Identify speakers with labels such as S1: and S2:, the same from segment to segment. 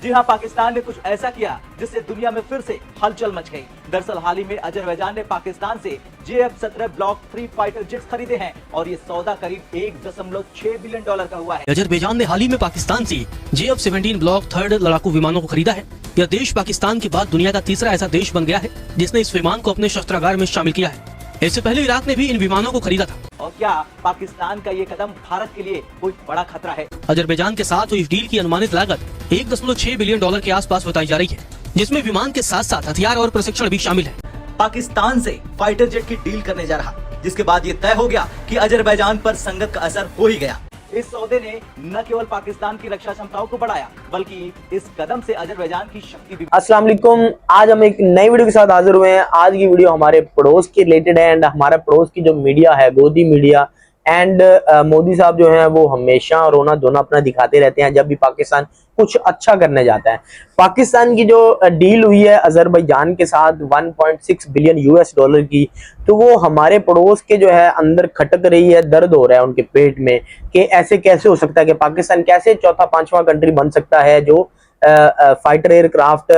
S1: जी हाँ, पाकिस्तान ने कुछ ऐसा किया जिससे दुनिया में फिर से हलचल मच गई। दरअसल हाल ही में अजरबैजान ने पाकिस्तान से JF-17 ब्लॉक 3 फाइटर जेट्स खरीदे हैं और ये सौदा करीब $1.6 बिलियन का हुआ है।
S2: अजरबैजान ने हाल ही में पाकिस्तान से JF-17 ब्लॉक 3 लड़ाकू विमानों को खरीदा है। यह देश पाकिस्तान के बाद दुनिया का तीसरा ऐसा देश बन गया है जिसने इस विमान को अपने शस्त्रागार में शामिल किया है। इससे पहले इराक ने भी इन विमानों को खरीदा था।
S1: और क्या पाकिस्तान का ये कदम भारत के लिए कोई बड़ा खतरा है?
S2: अजरबैजान के साथ हुई इस डील की अनुमानित लागत $1.6 बिलियन के आसपास बताई जा रही है, जिसमें विमान के साथ साथ हथियार और प्रशिक्षण भी शामिल है।
S1: पाकिस्तान से फाइटर जेट की डील करने जा रहा, जिसके बाद ये तय हो गया कि अजरबैजान पर संगत का असर हो ही गया। इस सौदे ने न केवल पाकिस्तान की रक्षा क्षमताओं को बढ़ाया, बल्कि इस कदम से अजरबैजान की शक्ति भी।
S3: अस्सलाम वालेकुम, आज हम एक नई वीडियो के साथ हाजिर हुए हैं। आज की वीडियो हमारे पड़ोस के रिलेटेड है एंड हमारे पड़ोस की जो मीडिया है, गोदी मीडिया एंड मोदी साहब जो हैं वो हमेशा रोना धोना अपना दिखाते रहते हैं जब भी पाकिस्तान कुछ अच्छा करने जाता है। पाकिस्तान की जो डील हुई है अजरबैजान के साथ 1.6 बिलियन US की, तो वो हमारे पड़ोस के जो है अंदर खटक रही है, दर्द हो रहा है उनके पेट में कि ऐसे कैसे हो सकता है कि पाकिस्तान कैसे चौथा पांचवा कंट्री बन सकता है जो फाइटर एयरक्राफ्ट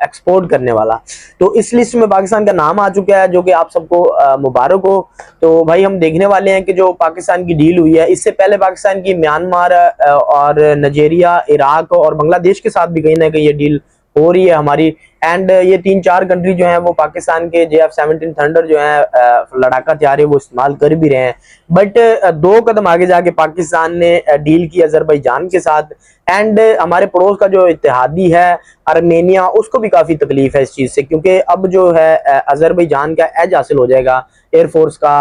S3: एक्सपोर्ट करने वाला। तो इस लिस्ट में पाकिस्तान का नाम आ चुका है, जो कि आप सबको मुबारक हो। तो भाई हम देखने वाले हैं कि जो पाकिस्तान की डील हुई है, इससे पहले पाकिस्तान की म्यांमार और नाइजीरिया, इराक और बांग्लादेश के साथ भी कहीं ना कहीं ये डील हो रही है हमारी। एंड ये 3-4 कंट्री जो हैं वो पाकिस्तान के JF-17 थंडर जो है लड़ाका हथियार है वो इस्तेमाल कर भी रहे हैं। बट 2 कदम आगे जाके पाकिस्तान ने डील की अजरबैजान के साथ। एंड हमारे पड़ोस का जो इत्तेहादी है आर्मेनिया, उसको भी काफी तकलीफ है इस चीज से, क्योंकि अब जो है अजरबैजान का एज हासिल हो जाएगा एयरफोर्स का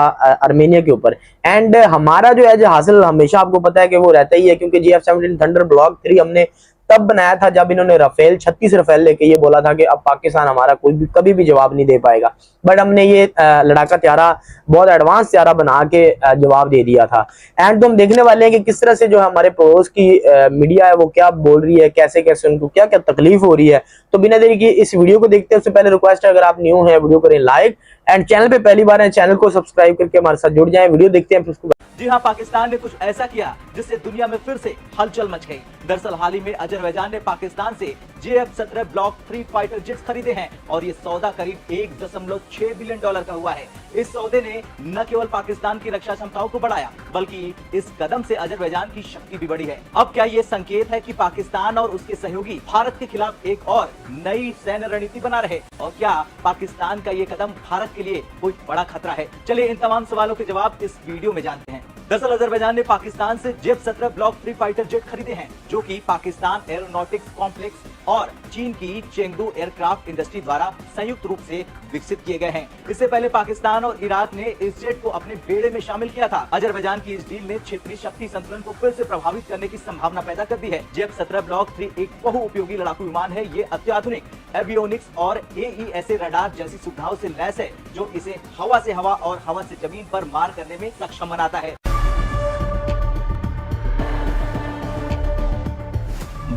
S3: आर्मेनिया के ऊपर। एंड हमारा जो एज हासिल हमेशा आपको पता है कि वो रहता ही है, क्योंकि JF-17 थंडर ब्लॉक 3 हमने तब बनाया था जब इन्होंने राफेल 36 राफेल लेके ये बोला था कि अब पाकिस्तान हमारा कोई भी कभी भी जवाब नहीं दे पाएगा। बट हमने ये लड़ाका त्यारा बहुत एडवांस त्यारा बना के जवाब दे दिया था। एंड तो हम देखने वाले हैं कि किस तरह से जो हमारे पड़ोस की मीडिया है वो क्या बोल रही है, कैसे कैसे उनको क्या क्या तकलीफ हो रही है। तो बिना देरी के इस वीडियो को देखते हैं उससे पहले रिक्वेस्ट है, अगर आप न्यू हैं वीडियो करें लाइक एंड चैनल पे पहली बार है चैनल को सब्सक्राइब करके हमारे साथ जुड़ जाएं। वीडियो देखते हैं फिर उसको।
S1: जी हाँ, पाकिस्तान ने कुछ ऐसा किया जिससे दुनिया में फिर से हलचल मच गई। दरअसल हाल ही में अजरबैजान ने पाकिस्तान से JF-17 ब्लॉक 3 फाइटर जेट्स खरीदे हैं और ये सौदा करीब $1.6 बिलियन का हुआ है। इस सौदे ने न केवल पाकिस्तान की रक्षा क्षमताओं को बढ़ाया, बल्कि इस कदम से अजरबैजान की शक्ति भी बढ़ी है। अब क्या ये संकेत है कि पाकिस्तान और उसके सहयोगी भारत के खिलाफ एक और नई सैन्य रणनीति बना रहे? और क्या पाकिस्तान का ये कदम भारत के लिए कोई बड़ा खतरा है? चलिए इन तमाम सवालों के जवाब इस वीडियो में जानते हैं। दरअसल अजरबैजान ने पाकिस्तान से JF-17 ब्लॉक 3 फाइटर जेट खरीदे हैं, जो कि पाकिस्तान एरोनॉटिक्स कॉम्प्लेक्स और चीन की चेंगडू एयरक्राफ्ट इंडस्ट्री द्वारा संयुक्त रूप से विकसित किए गए हैं। इससे पहले पाकिस्तान और इराक ने इस जेट को अपने बेड़े में शामिल किया था। अजरबैजान की इस डील ने क्षेत्रीय शक्ति संतुलन को फिर से प्रभावित करने की संभावना पैदा कर दी है। JF-17 ब्लॉक 3 एक बहुउपयोगी लड़ाकू विमान है। ये अत्याधुनिक एवियोनिक्स और AESA रडार जैसी सुविधाओं से लैस है, जो इसे हवा से हवा और हवा से जमीन पर मार करने में सक्षम बनाता है।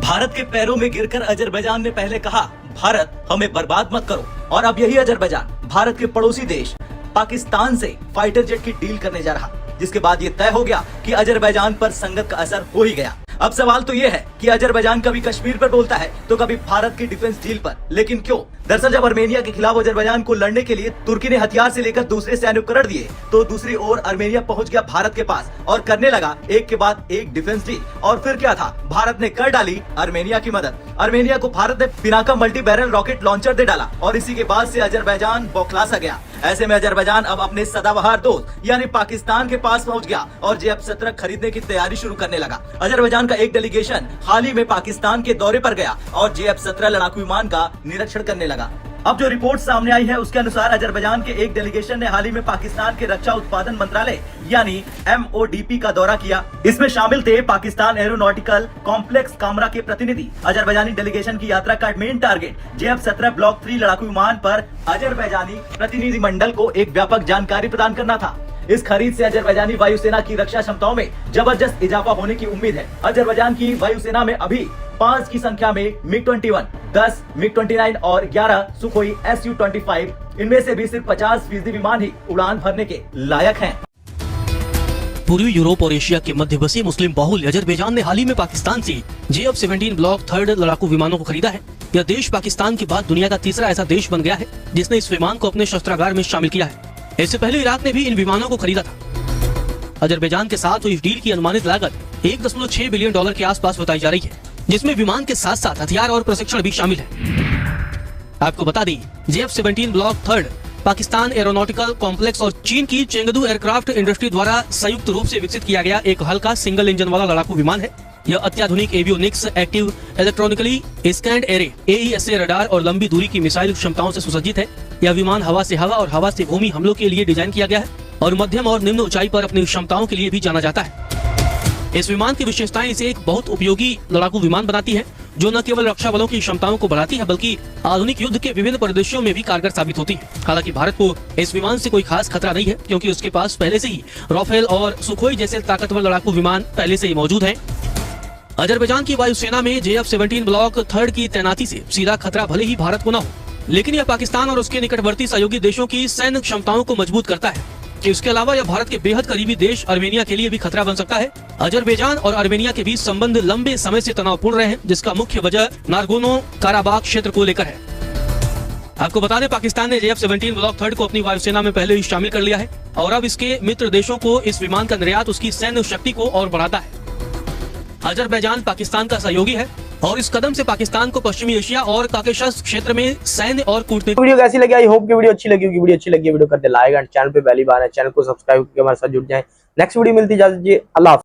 S1: भारत के पैरों में गिरकर अजरबैजान ने पहले कहा, भारत हमें बर्बाद मत करो, और अब यही अजरबैजान भारत के पड़ोसी देश पाकिस्तान से फाइटर जेट की डील करने जा रहा, जिसके बाद ये तय हो गया कि अजरबैजान पर संगत का असर हो ही गया। अब सवाल तो ये है कि अजरबैजान कभी कश्मीर पर बोलता है तो कभी भारत की डिफेंस डील पर, लेकिन क्यों? दरअसल जब आर्मेनिया के खिलाफ अजरबैजान को लड़ने के लिए तुर्की ने हथियार से लेकर दूसरे सैन्य उपकरण दिए, तो दूसरी ओर आर्मेनिया पहुंच गया भारत के पास और करने लगा एक के बाद एक डिफेंस डील। और फिर क्या था, भारत ने कर डाली आर्मेनिया की मदद। आर्मेनिया को भारत ने Pinaka multi barrel rocket launcher दे डाला और इसी के बाद से अजरबैजान बौखला सा गया। ऐसे में अजरबैजान अब अपने सदाबहार दोस्त यानी पाकिस्तान के पास पहुंच गया और JF-17 खरीदने की तैयारी शुरू करने लगा। अजरबैजान का एक डेलीगेशन हाल ही में पाकिस्तान के दौरे पर गया और JF-17 लड़ाकू विमान का निरीक्षण करने लगा। अब जो रिपोर्ट सामने आई है उसके अनुसार अजरबैजान के एक डेलीगेशन ने हाल ही में पाकिस्तान के रक्षा उत्पादन मंत्रालय यानी MODP का दौरा किया। इसमें शामिल थे पाकिस्तान एरोनॉटिकल कॉम्प्लेक्स कामरा के प्रतिनिधि। अजरबैजानी डेलीगेशन की यात्रा का मेन टारगेट JF-17 ब्लॉक 3 लड़ाकू विमान पर अजरबैजानी प्रतिनिधि मंडल को एक व्यापक जानकारी प्रदान करना था। इस खरीद से अजरबैजानी वायुसेना की रक्षा क्षमताओं में जबरदस्त इजाफा होने की उम्मीद है। अजरबैजान की वायुसेना में अभी 5 की संख्या में MiG-21, 10 MiG-29 और 11 सुखोई Su-25, इनमें से भी सिर्फ 50% विमान ही उड़ान भरने के लायक हैं।
S2: पूर्वी यूरोप और एशिया के मध्य बसे मुस्लिम बाहुल्य अजरबैजान ने हाल ही में पाकिस्तान से JF-17 ब्लॉक 3 लड़ाकू विमानों को खरीदा है। यह देश पाकिस्तान के बाद दुनिया का तीसरा ऐसा देश बन गया है जिसने इस विमान को अपने शस्त्रागार में शामिल किया है। इससे पहले इराक ने भी इन विमानों को खरीदा था। अजरबैजान के साथ हुई इस डील की अनुमानित लागत $1.6 बिलियन के आसपास बताई जा रही है, जिसमें विमान के साथ साथ हथियार और प्रशिक्षण भी शामिल है। आपको बता दें, JF-17 block 3 Pakistan aeronautical complex और चीन की चेंगडू एयरक्राफ्ट इंडस्ट्री द्वारा संयुक्त रूप से विकसित किया गया एक हल्का सिंगल इंजन वाला लड़ाकू विमान है। यह अत्याधुनिक avionics, active electronically scanned array, AESA radar और लंबी दूरी की मिसाइल क्षमताओं से सुसज्जित है। यह विमान हवा से हवा और हवा से भूमि हमलों के लिए डिजाइन किया गया है और मध्यम और निम्न ऊंचाई पर अपनी क्षमताओं के लिए भी जाना जाता है। इस विमान की विशेषताएं इसे एक बहुत उपयोगी लड़ाकू विमान बनाती है, जो न केवल रक्षा बलों की क्षमताओं को बढ़ाती है बल्कि आधुनिक युद्ध के विभिन्न परिदृश्यों में भी कारगर साबित होती है। हालांकि भारत को इस विमान से कोई खास खतरा नहीं है, क्योंकि उसके पास पहले से ही राफेल और सुखोई जैसे ताकतवर लड़ाकू विमान पहले से ही मौजूद हैं। अजरबैजान की वायुसेना में JF-17 ब्लॉक 3 की तैनाती से सीधा खतरा भले ही भारत को न हो, लेकिन यह पाकिस्तान और उसके निकटवर्ती सहयोगी देशों की सैन्य क्षमताओं को मजबूत करता है। इसके अलावा यह भारत के बेहद करीबी देश अर्मेनिया के लिए भी खतरा बन सकता है। अजरबैजान और अर्मेनिया के बीच संबंध लंबे समय से तनावपूर्ण रहे हैं, जिसका मुख्य वजह नारगोनो काराबाग क्षेत्र को लेकर है। आपको बता दें, पाकिस्तान ने JF-17 ब्लॉक 3 को अपनी वायुसेना में पहले ही शामिल कर लिया है और अब इसके मित्र देशों को इस विमान का निर्यात उसकी सैन्य शक्ति को और बढ़ाता है। अजरबैजान पाकिस्तान का सहयोगी है और इस कदम से पाकिस्तान को पश्चिमी एशिया और काकेशस क्षेत्र में सैन्य और कूटनीतिक।
S3: वीडियो कैसी लगी? आई होप कि वीडियो अच्छी लगी होगी। वीडियो अच्छी लगी वीडियो करते लाइक एंड चैनल पे पहली बार है, चैनल को सब्सक्राइब करके हमारे साथ जुड़ जाएं। नेक्स्ट वीडियो मिलती है, इजाजत दीजिए, अल्लाह हाफ़िज़।